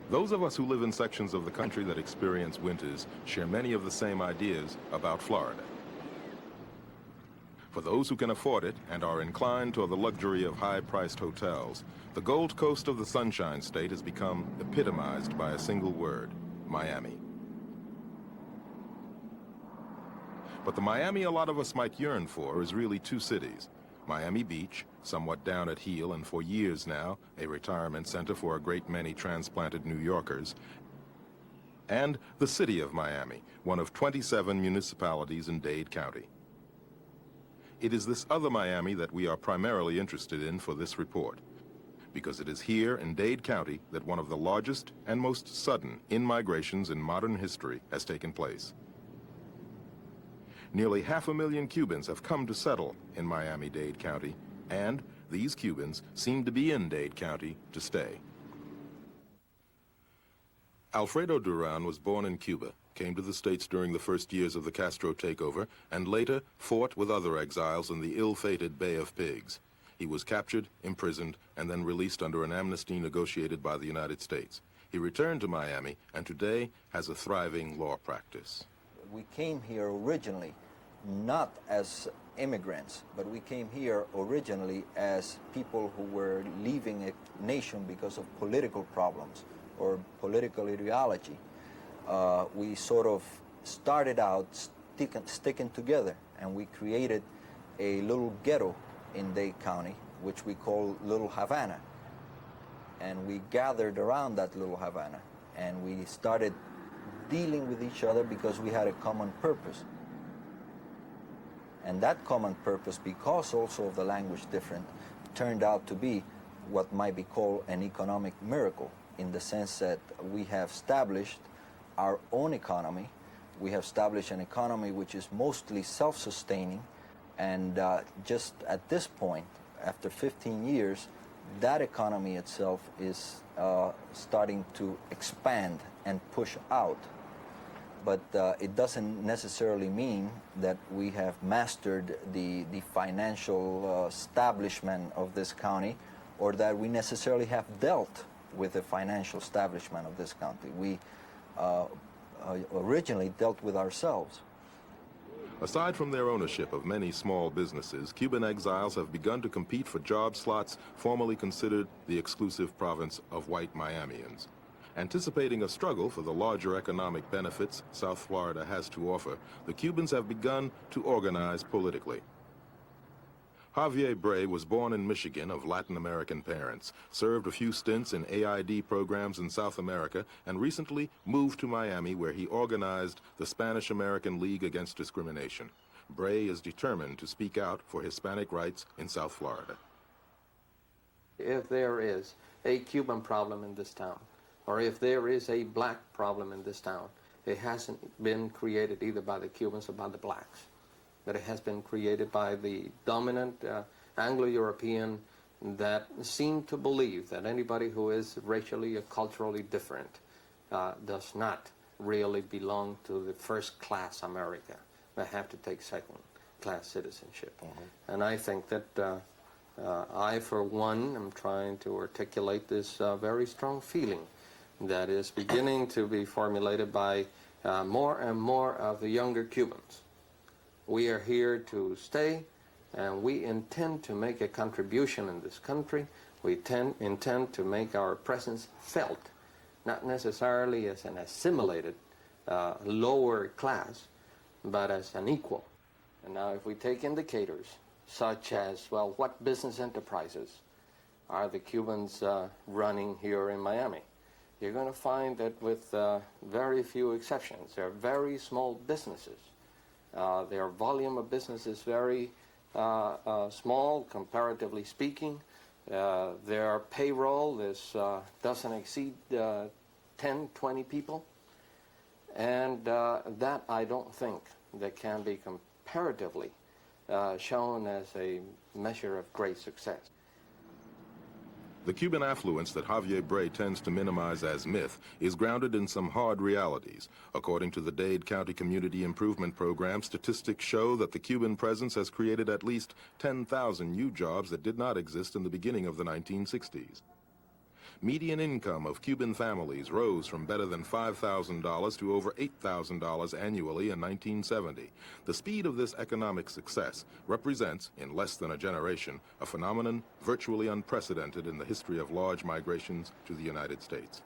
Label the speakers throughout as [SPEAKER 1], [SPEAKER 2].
[SPEAKER 1] Those of us who live in sections of the country that experience winters share many of the same ideas about Florida. For those who can afford it and are inclined toward the luxury of high-priced hotels, the Gold Coast of the Sunshine State has become epitomized by a single word: Miami. But the Miami a lot of us might yearn for is really two cities: Miami Beach, somewhat down at heel and for years now a retirement center for a great many transplanted New Yorkers, and the city of Miami, one of 27 municipalities in Dade County. It is this other Miami that we are primarily interested in for this report, because it is here in Dade County that one of the largest and most sudden in-migrations in modern history has taken place. Nearly 500,000 Cubans have come to settle in Miami-Dade County, and these Cubans seem to be in Dade County to stay. Alfredo Duran was born in Cuba, came to the States during the first years of the Castro takeover, and later fought with other exiles in the ill-fated Bay of Pigs. He was captured, imprisoned, and then released under an amnesty negotiated by the United States. He returned to Miami and today has a thriving law practice.
[SPEAKER 2] We came here originally not as immigrants, but we came here originally as people who were leaving a nation because of political problems or political ideology. We sort of started out sticking together, and we created a little ghetto in Dade County, which we call Little Havana. And we gathered around that Little Havana, and we started dealing with each other because we had a common purpose. And that common purpose, because also of the language different, turned out to be what might be called an economic miracle, in the sense that we have established our own economy. We have established an economy which is mostly self-sustaining, and just at this point, after 15 years, that economy itself is starting to expand and push out. But it doesn't necessarily mean that we have mastered the financial establishment of this county, or that we necessarily have dealt with the financial establishment of this county. We originally dealt with ourselves.
[SPEAKER 1] Aside from their ownership of many small businesses, Cuban exiles have begun to compete for job slots formerly considered the exclusive province of white Miamians. Anticipating a struggle for the larger economic benefits South Florida has to offer, the Cubans have begun to organize politically. Javier Bray was born in Michigan of Latin American parents, served a few stints in AID programs in South America, and recently moved to Miami, where he organized the Spanish-American League Against Discrimination. Bray is determined to speak out for Hispanic rights in South Florida.
[SPEAKER 3] If there is a Cuban problem in this town, or if there is a black problem in this town, it hasn't been created either by the Cubans or by the blacks. That it has been created by the dominant Anglo-European that seem to believe that anybody who is racially or culturally different does not really belong to the first-class America. They have to take second-class citizenship. And I think that I, for one, am trying to articulate this very strong feeling that is beginning to be formulated by more and more of the younger Cubans. We are here to stay, and we intend to make a contribution in this country. We intend to make our presence felt, not necessarily as an assimilated lower class, but as an equal. And now if we take indicators such as, well, what business enterprises are the Cubans running here in Miami? You're going to find that with very few exceptions, they're very small businesses. Their volume of business is very small, comparatively speaking. Their payroll doesn't exceed 10, 20 people. And that, I don't think, that can be comparatively shown as a measure of great success.
[SPEAKER 1] The Cuban affluence that Javier Bray tends to minimize as myth is grounded in some hard realities. According to the Dade County Community Improvement Program, statistics show that the Cuban presence has created at least 10,000 new jobs that did not exist in the beginning of the 1960s. median income of Cuban families rose from better than $5,000 to over $8,000 annually in 1970. The speed of this economic success represents, in less than a generation, a phenomenon virtually unprecedented in the history of large migrations to the United States.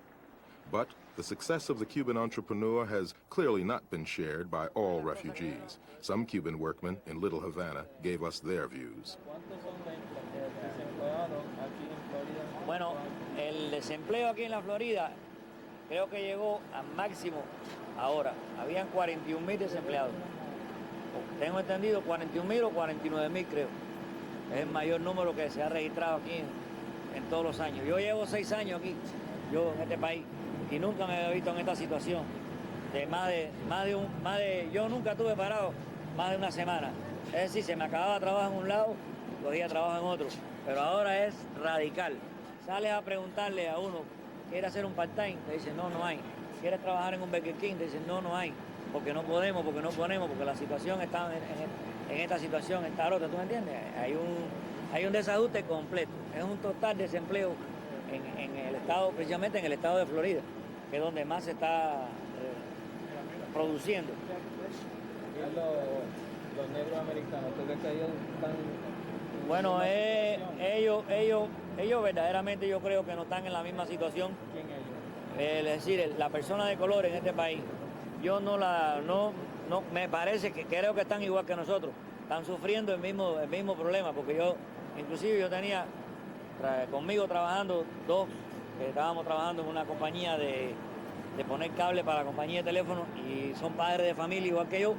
[SPEAKER 1] But the success of the Cuban entrepreneur has clearly not been shared by all refugees. Some Cuban workmen in Little Havana gave us their views.
[SPEAKER 4] Bueno, el desempleo aquí en la Florida creo que llegó al máximo ahora. Habían 41,000 desempleados. Tengo entendido 41,000 o 49,000 creo. Es el mayor número que se ha registrado aquí en todos los años. Yo llevo 6 años aquí, yo en este país, y nunca me había visto en esta situación. Yo nunca estuve parado más de una semana. Es decir, se me acababa trabajo en un lado, cogía trabajo en otro. Pero ahora es radical. Sales a preguntarle a uno, ¿quiere hacer un part-time? Te dicen, no, no hay. ¿Quieres trabajar en un Burger King? Te dicen, no, no hay. Porque no podemos, porque la situación está en esta situación, está rota, ¿tú me entiendes? Hay un desajuste completo. Es un total desempleo en el estado, precisamente en el estado de Florida, que es donde más se está produciendo.
[SPEAKER 5] Los negros americanos, ¿tú crees que ellos están...
[SPEAKER 4] Bueno, ellos verdaderamente yo creo que no están en la misma situación.
[SPEAKER 5] ¿Quién ellos?
[SPEAKER 4] Es decir, la persona de color en este país, yo no me parece que creo que están igual que nosotros. Están sufriendo el mismo problema, porque inclusive yo tenía conmigo trabajando dos, que estábamos trabajando en una compañía de poner cable para la compañía de teléfono, y son padres de familia igual que yo,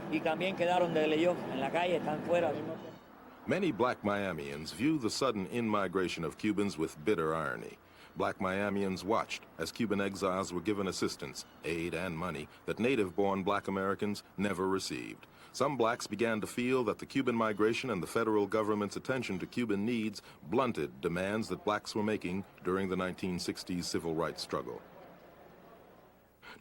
[SPEAKER 4] y también quedaron de layoff en la calle, están fuera.
[SPEAKER 1] Many black Miamians view the sudden in-migration of Cubans with bitter irony. Black Miamians watched as Cuban exiles were given assistance, aid, and money that native-born black Americans never received. Some blacks began to feel that the Cuban migration and the federal government's attention to Cuban needs blunted demands that blacks were making during the 1960s civil rights struggle.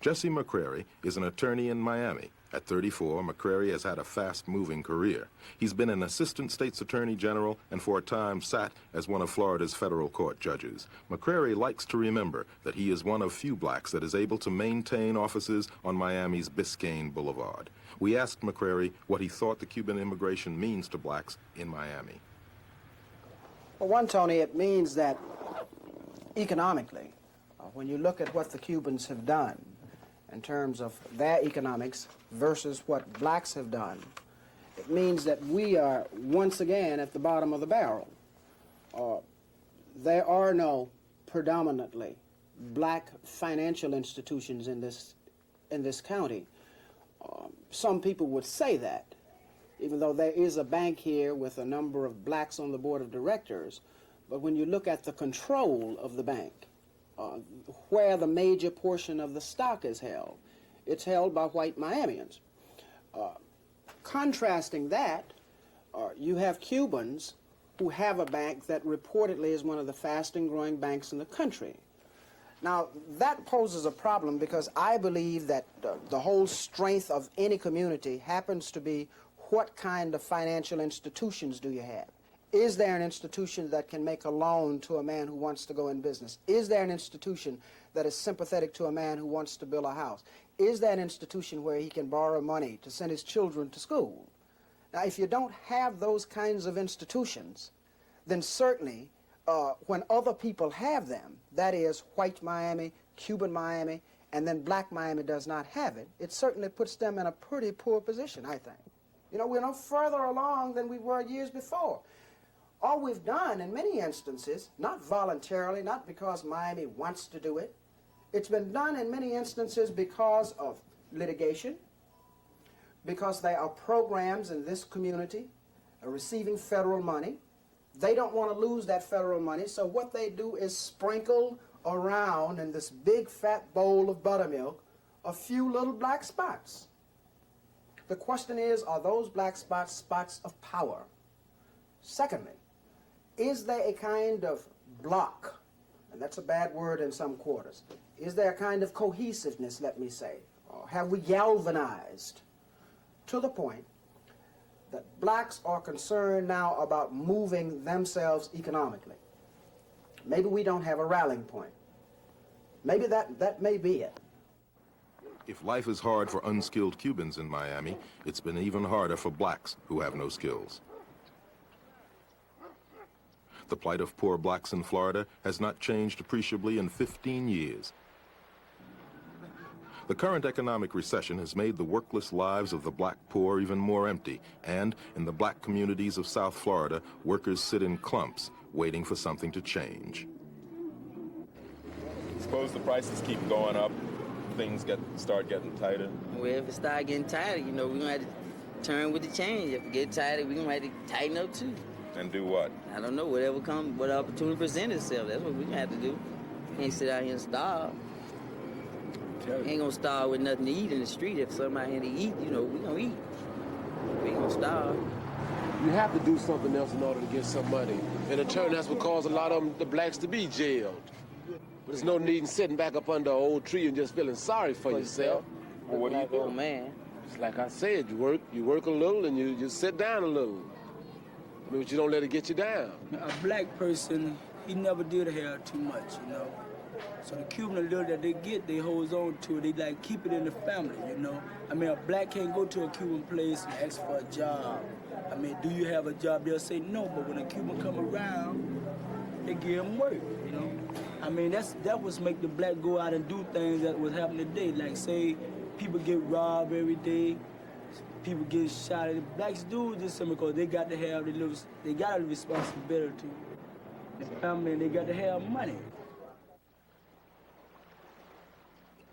[SPEAKER 1] Jesse McCrary is an attorney in Miami. At 34, McCrary has had a fast-moving career. He's been an assistant state's attorney general and for a time sat as one of Florida's federal court judges. McCrary likes to remember that he is one of few blacks that is able to maintain offices on Miami's Biscayne Boulevard. We asked McCrary what he thought the Cuban immigration means to blacks in Miami.
[SPEAKER 6] Well, one, Tony, it means that economically, when you look at what the Cubans have done in terms of their economics versus what blacks have done, it means that we are once again at the bottom of the barrel. There are no predominantly black financial institutions in this county. Some people would say that, even though there is a bank here with a number of blacks on the board of directors, but when you look at the control of the bank, where the major portion of the stock is held, it's held by white Miamians. Contrasting that, you have Cubans who have a bank that reportedly is one of the fastest growing banks in the country. Now, that poses a problem because I believe that the whole strength of any community happens to be what kind of financial institutions do you have? Is there an institution that can make a loan to a man who wants to go in business? Is there an institution that is sympathetic to a man who wants to build a house? Is there an institution where he can borrow money to send his children to school? Now, if you don't have those kinds of institutions, then certainly when other people have them, that is white Miami, Cuban Miami, and then black Miami does not have it, it certainly puts them in a pretty poor position, I think. You know, we're no further along than we were years before. All we've done in many instances, not voluntarily, not because Miami wants to do it, it's been done in many instances because of litigation, because there are programs in this community receiving federal money. They don't want to lose that federal money, so what they do is sprinkle around in this big fat bowl of buttermilk a few little black spots. The question is, are those black spots spots of power? Secondly, is there a kind of block, and that's a bad word in some quarters, is there a kind of cohesiveness, let me say, or have we galvanized to the point that blacks are concerned now about moving themselves economically? Maybe we don't have a rallying point. Maybe that may be it.
[SPEAKER 1] If life is hard for unskilled Cubans in Miami, it's been even harder for blacks who have no skills. The plight of poor blacks in Florida has not changed appreciably in 15 years. The current economic recession has made the workless lives of the black poor even more empty, and in the black communities of South Florida, workers sit in clumps, waiting for something to change.
[SPEAKER 7] Suppose the prices keep going up, things start getting tighter.
[SPEAKER 8] Well, if it start getting tighter, you know, we're going to have to turn with the change. If it get tighter, we're going to have to tighten up too.
[SPEAKER 7] And do what?
[SPEAKER 8] I don't know, what opportunity presents itself, that's what we're going to have to do. Can't sit out here and starve. Ain't gonna starve with nothing to eat in the street. If somebody here to eat, you know, we gonna eat. We ain't gonna starve.
[SPEAKER 9] You have to do something else in order to get some money. And in turn, that's what caused a lot of the blacks to be jailed. But there's no need in sitting back up under an old tree and just feeling sorry for yourself.
[SPEAKER 7] Well, what do you do?
[SPEAKER 8] Oh, man.
[SPEAKER 9] It's like I said, you work a little and you just sit down a little. But you don't let it get you down.
[SPEAKER 5] A black person, he never did have too much, you know. So the Cuban little that they get, they hold on to it. They like keep it in the family, you know. I mean, a black can't go to a Cuban place and ask for a job. I mean, do you have a job? They'll say no, but when a Cuban come around, they give him work, you know. I mean, that was make the black go out and do things that was happening today. Like say, people get robbed every day, people get shot. The blacks do this because they got to have they got a responsibility. The family, and they got to have money.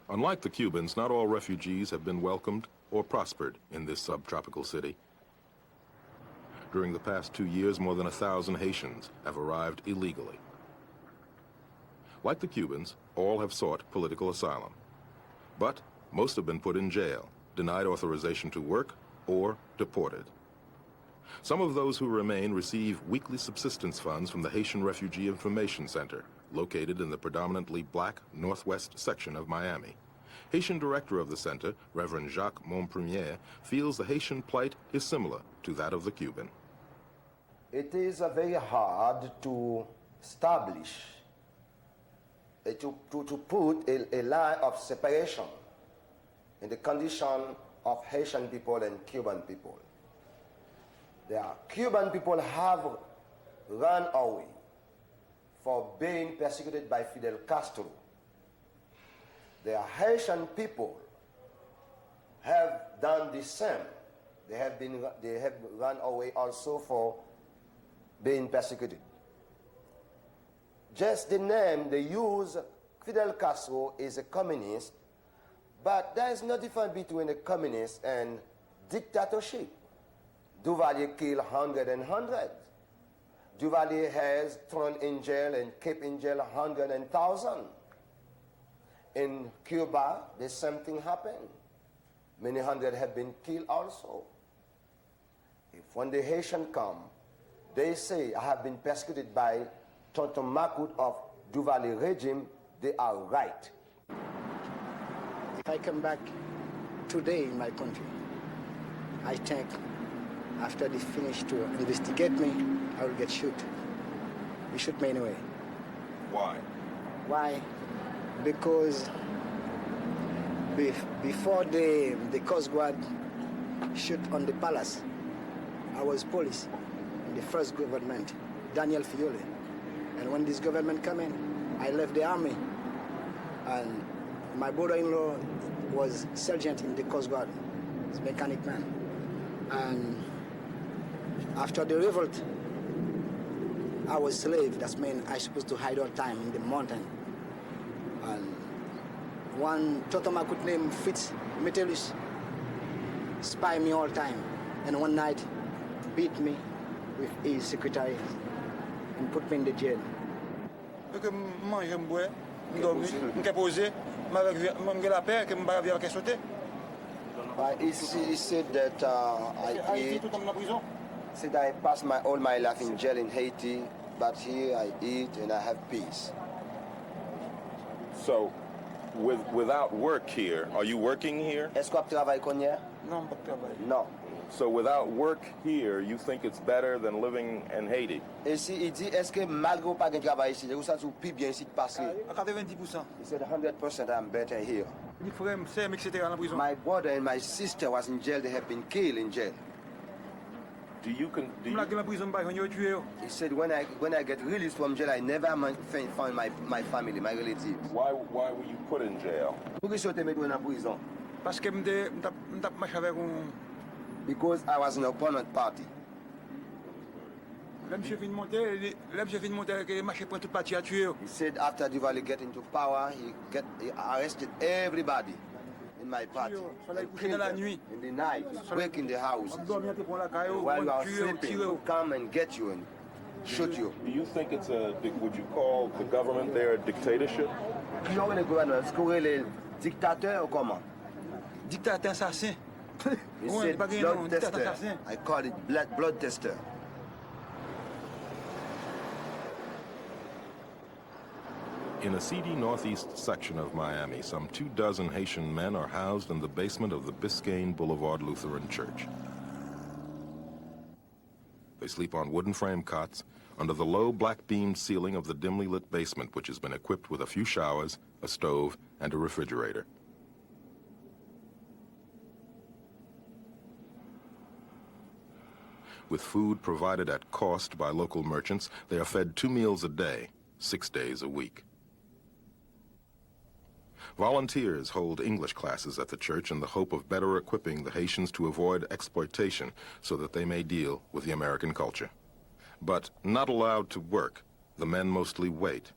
[SPEAKER 1] Unlike the Cubans, not all refugees have been welcomed or prospered in this subtropical city. During the past 2 years, more than 1,000 Haitians have arrived illegally. Like the Cubans, all have sought political asylum. But most have been put in jail, denied authorization to work, or deported. Some of those who remain receive weekly subsistence funds from the Haitian Refugee Information Center, located in the predominantly black northwest section of Miami. Haitian director of the center, Reverend Jacques Montpremier, feels the Haitian plight is similar to that of the Cuban.
[SPEAKER 10] It is very hard to establish, to put a line of separation in the condition of Haitian people and Cuban people. The Cuban people have run away for being persecuted by Fidel Castro. The Haitian people have done the same. They have run away also for being persecuted. Just the name they use, Fidel Castro is a communist, but there is no difference between a communist and dictatorship. Duvalier killed hundreds and hundreds. Duvalier has thrown in jail and kept in jail hundreds and thousands. In Cuba, the same thing happened. Many hundred have been killed also. If when the Haitians come, they say, I have been persecuted by Tonton Macoute of Duvalier regime, they are right.
[SPEAKER 6] If I come back today in my country, I think after they finish to investigate me, I will get shot. They shoot me anyway.
[SPEAKER 7] Why?
[SPEAKER 6] Why? Because before the Coast Guard shoot on the palace, I was police in the first government, Daniel Fiole. And when this government came in, I left the army. And my brother-in-law was sergeant in the Coast Guard, he's a mechanic man. And after the revolt, I was slave. That means I was supposed to hide all the time in the mountain. And one Tonton Macoute named Fitz Metellus spy me all the time. And one night beat me with his secretary and put me in the jail.
[SPEAKER 10] He said that I passed all my life in jail in Haiti, but here I eat and I have peace.
[SPEAKER 7] So, without work here, are you working here?
[SPEAKER 10] Est-ce que tu travailles qu'on y est?
[SPEAKER 5] Non, pas de travail.
[SPEAKER 10] No.
[SPEAKER 7] So without work here, you think it's better than living in Haiti?
[SPEAKER 10] Et si il dit, est-ce que malgré pas de travail ici, vous savez plus bien ici de passer?
[SPEAKER 11] À 90%.
[SPEAKER 10] He said 100% I'm better here.
[SPEAKER 11] Les frères, sœurs, etc. en prison.
[SPEAKER 10] My brother and my sister was in jail. They have been killed in jail.
[SPEAKER 7] Do you
[SPEAKER 11] La prison, bah, on y a tué.
[SPEAKER 10] He said, when I get released from jail, I never found my family, my relatives.
[SPEAKER 7] why were you put in jail?
[SPEAKER 10] Pourquoi ils ont mis en prison?
[SPEAKER 11] Parce que m't'a marché avec un...
[SPEAKER 10] Because I was an opponent party.
[SPEAKER 11] Là, monsieur vient de monter, que marché pour toute partie à tuer.
[SPEAKER 10] He said after Duvalier get into power, he arrested everybody in my party. And killed them in the night, break in the house. While you are sleeping, they come and get you and shoot you.
[SPEAKER 7] Do you think it's would you call the government there a dictatorship?
[SPEAKER 10] Qui ont le gouvernement? Est-ce qu'on est les dictateurs ou comment?
[SPEAKER 11] Dictateur assassin.
[SPEAKER 10] He
[SPEAKER 11] Ouais,
[SPEAKER 10] said
[SPEAKER 11] pas gagné,
[SPEAKER 10] blood
[SPEAKER 11] non, dictateur
[SPEAKER 10] tester.
[SPEAKER 11] assassin.
[SPEAKER 10] I call it blood tester.
[SPEAKER 1] In a seedy northeast section of Miami, some 24 Haitian men are housed in the basement of the Biscayne Boulevard Lutheran Church. They sleep on wooden frame cots under the low black-beamed ceiling of the dimly lit basement, which has been equipped with a few showers, a stove, and a refrigerator. With food provided at cost by local merchants, they are fed 2 meals a day, 6 days a week. Volunteers hold English classes at the church in the hope of better equipping the Haitians to avoid exploitation so that they may deal with the American culture. But not allowed to work, the men mostly wait.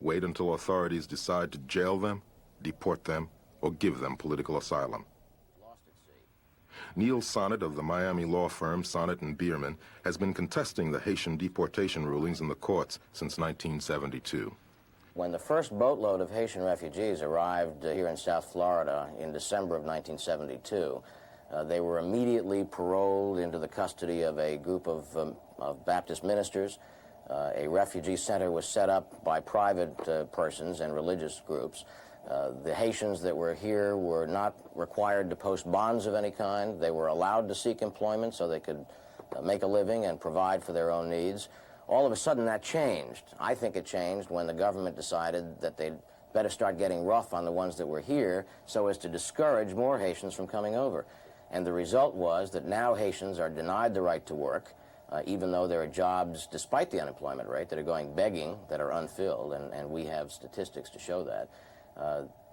[SPEAKER 1] Wait until authorities decide to jail them, deport them, or give them political asylum. Neil Sonnet of the Miami law firm Sonnet and Bierman has been contesting the Haitian deportation rulings in the courts since 1972.
[SPEAKER 12] When the first boatload of Haitian refugees arrived here in South Florida in December of 1972, they were immediately paroled into the custody of a group of Baptist ministers. A refugee center was set up by private persons and religious groups. The Haitians that were here were not required to post bonds of any kind. They were allowed to seek employment so they could make a living and provide for their own needs. All of a sudden that changed. I think it changed when the government decided that they'd better start getting rough on the ones that were here so as to discourage more Haitians from coming over. And the result was that now Haitians are denied the right to work, even though there are jobs, despite the unemployment rate, that are going begging, that are unfilled, and we have statistics to show that.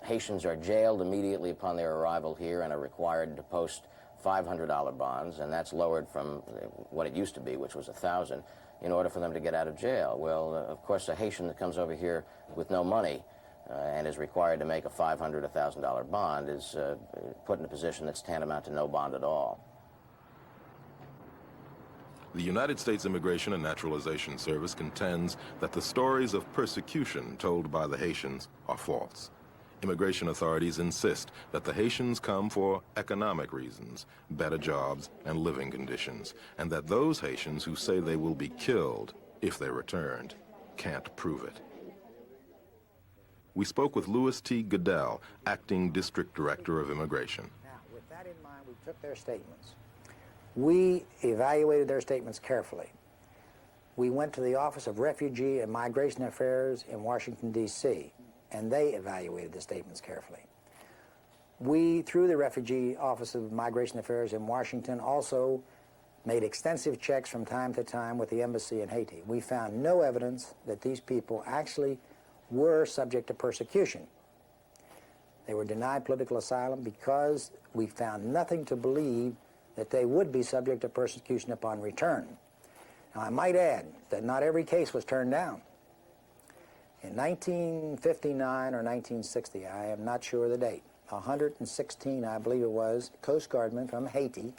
[SPEAKER 12] Haitians are jailed immediately upon their arrival here and are required to post $500 bonds, and that's lowered from what it used to be, which was $1,000, in order for them to get out of jail. Well, of course, a Haitian that comes over here with no money and is required to make a $500, $1,000 bond is put in a position that's tantamount to no bond at all.
[SPEAKER 1] The United States Immigration and Naturalization Service contends that the stories of persecution told by the Haitians are false. Immigration authorities insist that the Haitians come for economic reasons, better jobs and living conditions, and that those Haitians who say they will be killed if they returned can't prove it. We spoke with Louis T. Goodell, Acting District Director of Immigration.
[SPEAKER 13] Now, with that in mind, we took their statements. We evaluated their statements carefully. We went to the Office of Refugee and Migration Affairs in Washington, D.C., and they evaluated the statements carefully. We, through the Refugee Office of Migration Affairs in Washington, also made extensive checks from time to time with the embassy in Haiti. We found no evidence that these people actually were subject to persecution. They were denied political asylum because we found nothing to believe that they would be subject to persecution upon return. Now, I might add that not every case was turned down. In 1959 or 1960, I am not sure of the date, 116, I believe it was, Coast Guardmen from Haiti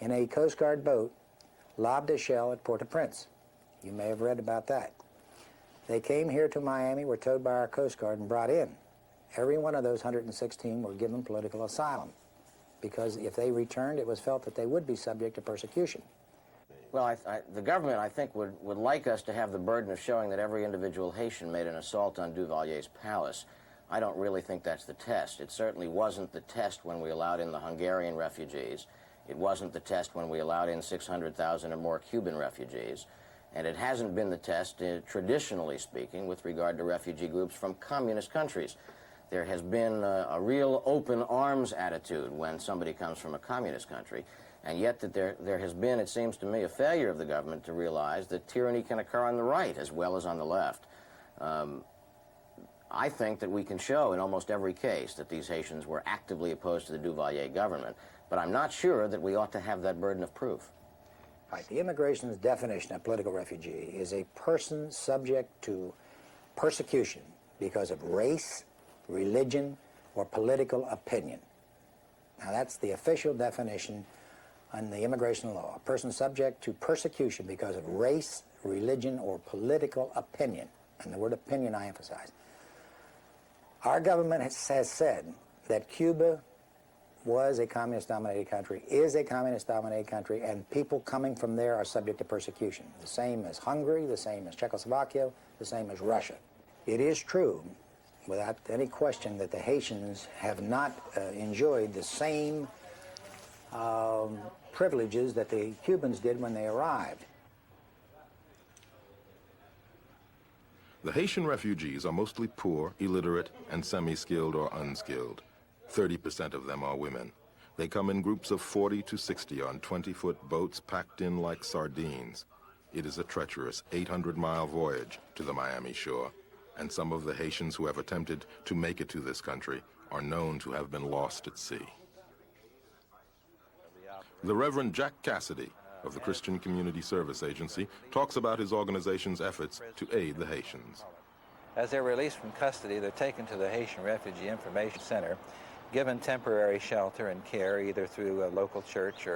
[SPEAKER 13] in a Coast Guard boat lobbed a shell at Port-au-Prince. You may have read about that. They came here to Miami, were towed by our Coast Guard and brought in. Every one of those 116 were given political asylum because if they returned, it was felt that they would be subject to persecution.
[SPEAKER 12] Well, the government, I think, would like us to have the burden of showing that every individual Haitian made an assault on Duvalier's palace. I don't really think that's the test. It certainly wasn't the test when we allowed in the Hungarian refugees. It wasn't the test when we allowed in 600,000 or more Cuban refugees. And it hasn't been the test, traditionally speaking, with regard to refugee groups from communist countries. There has been a real open arms attitude when somebody comes from a communist country. And yet that there has been, it seems to me, a failure of the government to realize that tyranny can occur on the right as well as on the left. I think that we can show in almost every case that these Haitians were actively opposed to the Duvalier government, but I'm not sure that we ought to have that burden of proof.
[SPEAKER 13] Right. The immigration's definition of political refugee is a person subject to persecution because of race, religion, or political opinion. Now that's the official definition on the immigration law. A person subject to persecution because of race, religion, or political opinion. And the word opinion I emphasize. Our government has said that Cuba was a communist-dominated country, is a communist-dominated country, and people coming from there are subject to persecution. The same as Hungary, the same as Czechoslovakia, the same as Russia. It is true, without any question, that the Haitians have not enjoyed the same privileges that the Cubans did when they arrived.
[SPEAKER 1] The Haitian refugees are mostly poor, illiterate, and semi-skilled or unskilled. 30% of them are women. They come in groups of 40 to 60 on 20-foot boats packed in like sardines. It is a treacherous 800-mile voyage to the Miami shore, and some of the Haitians who have attempted to make it to this country are known to have been lost at sea. The Reverend Jack Cassidy of the Christian Community Service Agency talks about his organization's efforts to aid the Haitians.
[SPEAKER 14] As they're released from custody, they're taken to the Haitian Refugee Information Center, given temporary shelter and care either through a local church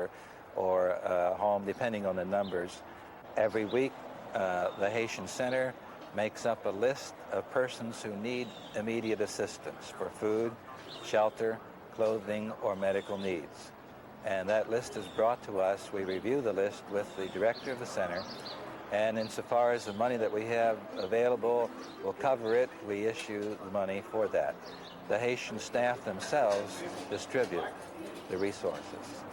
[SPEAKER 14] or a home, depending on the numbers. Every week, the Haitian Center makes up a list of persons who need immediate assistance for food, shelter, clothing, or medical needs. And that list is brought to us. We review the list with the director of the center, and insofar as the money that we have available will cover it, we issue the money for that. The Haitian staff themselves distribute the resources.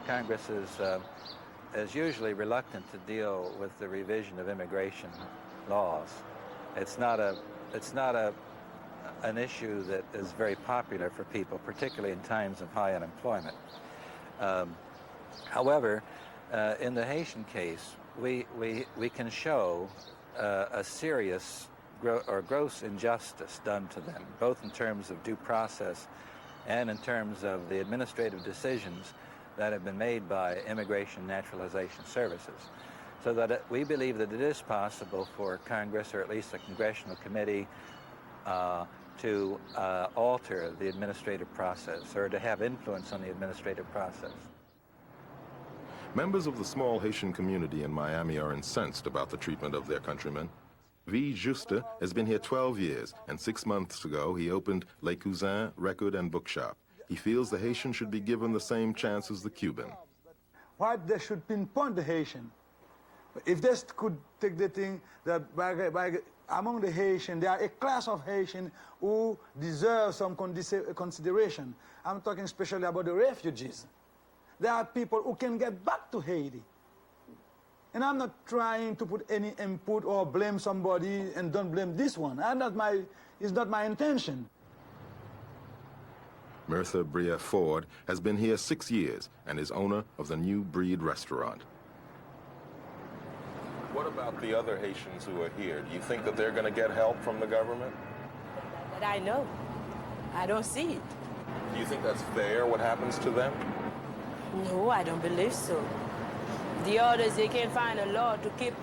[SPEAKER 14] Congress is usually reluctant to deal with the revision of immigration laws. It's not an issue that is very popular for people, particularly in times of high unemployment. However, in the Haitian case, we can show a serious or gross injustice done to them, both in terms of due process and in terms of the administrative decisions that have been made by Immigration Naturalization Services. So that we believe that it is possible for Congress, or at least a congressional committee, to alter the administrative process or to have influence on the administrative process.
[SPEAKER 1] Members of the small Haitian community in Miami are incensed about the treatment of their countrymen. V. Juste has been here 12 years, and 6 months ago he opened Les Cousins Record and Bookshop. He feels the Haitian should be given the same chance as the Cuban.
[SPEAKER 15] Why they should pinpoint the Haitian? If they could take the thing that among the Haitian, there are a class of Haitian who deserve some consideration. I'm talking especially about the refugees. There are people who can get back to Haiti. And I'm not trying to put any input or blame somebody and don't blame this one. It's not my intention.
[SPEAKER 1] Mertha Bria Ford has been here 6 years and is owner of the New Breed restaurant.
[SPEAKER 7] What about the other Haitians who are here? Do you think that they're going to get help from the government?
[SPEAKER 16] That I know. I don't see it.
[SPEAKER 7] Do you think that's fair, what happens to them?
[SPEAKER 16] No, I don't believe so. The others, they can find a law to keep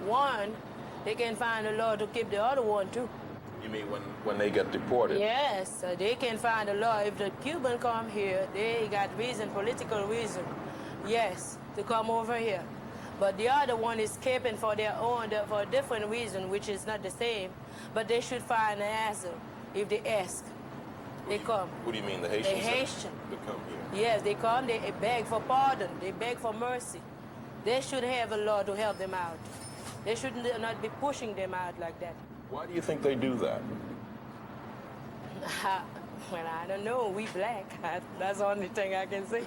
[SPEAKER 16] one, they can find a law to keep the other one too.
[SPEAKER 7] You mean when they get deported?
[SPEAKER 16] Yes, they can find a law. If the Cuban come here, they got reason, political reason, yes, to come over here. But the other one is escaping for their own, for a different reason, which is not the same. But they should find an answer if they ask. They come.
[SPEAKER 7] What do you mean, the Haitians?
[SPEAKER 16] The Haitian.
[SPEAKER 7] That come here?
[SPEAKER 16] Yes, they come, they beg for pardon, they beg for mercy. They should have a law to help them out. They should not be pushing them out like that.
[SPEAKER 7] Why do you think they do that?
[SPEAKER 16] Well, I don't know. We black. That's the only thing I can say.